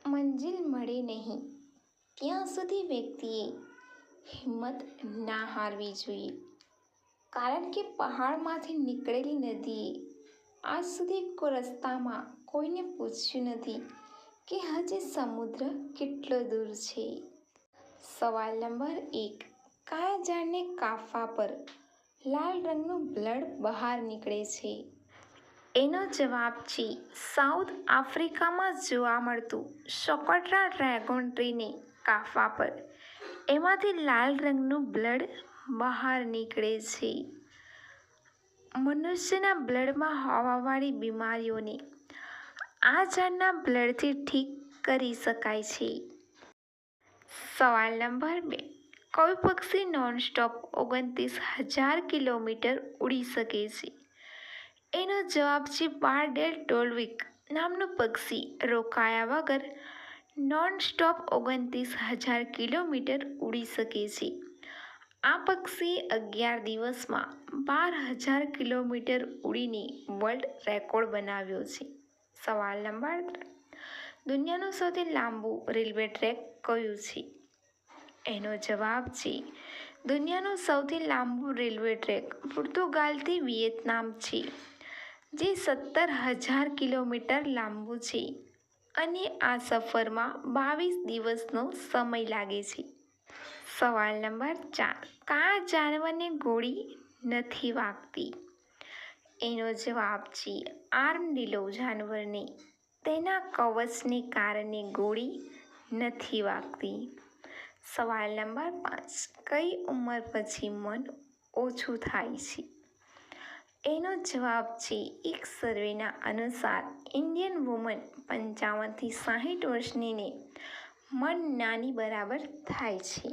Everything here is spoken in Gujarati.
મંજિલ મળે નહીં ત્યાં સુધી વ્યક્તિએ હિંમત ના હારવી જોઈએ, કારણ કે પહાડમાંથી નીકળેલી નદીએ આજ સુધી કોઈ રસ્તામાં કોઈને પૂછ્યું નથી કે હજી સમુદ્ર કેટલો દૂર છે. સવાલ નંબર 1. કયા ઝાડને કાપવા પર લાલ રંગનું બ્લડ બહાર નીકળે છે? એનો જવાબ છે સાઉથ આફ્રિકામાં જોવા મળતું સોકોટ્રા ડ્રેગન ટ્રીને કાપવા પર એમાંથી લાલ રંગનું બ્લડ બહાર નીકળે છે. મનુષ્યના બ્લડમાં હોવાવાળી બીમારીઓને આ ઝાડના બ્લડથી ઠીક કરી શકાય છે. સવાલ નંબર 2. કયું પક્ષી નોનસ્ટોપ 29,000 કિલોમીટર ઉડી શકે છે? એનો જવાબ છે બાર્ડેલ ડોલ્વિક નામનું પક્ષી રોકાયા વગર નોનસ્ટોપ 29,000 કિલોમીટર ઉડી શકે છે. આ પક્ષીએ 11 દિવસમાં 12,000 કિલોમીટર ઉડીને વર્લ્ડ રેકોર્ડ બનાવ્યો છે. સવાલ નંબર 3. દુનિયાનું સૌથી લાંબુ રેલવે ટ્રેક કયું છે? એનો જવાબ છે દુનિયાનું સૌથી લાંબુ રેલવે ટ્રેક પોર્તુગાલથી વિયેતનામ છે, જે 17,000 કિલોમીટર લાંબુ છે અને આ સફરમાં 22 દિવસનો સમય લાગે છે. સવાલ નંબર 4. કયા જાનવરને ગોળી નથી વાગતી? એનો જવાબ છે આર્મડિલો જાનવરને તેના કવચને કારણે ગોળી નથી વાગતી. સવાલ નંબર 5. કઈ ઉંમર પછી મન ઓછું થાય છે? એનો જવાબ છે એક સર્વેના અનુસાર ઇન્ડિયન વુમન 55 થી 60 વર્ષનીને મન નાની બરાબર થાય છે.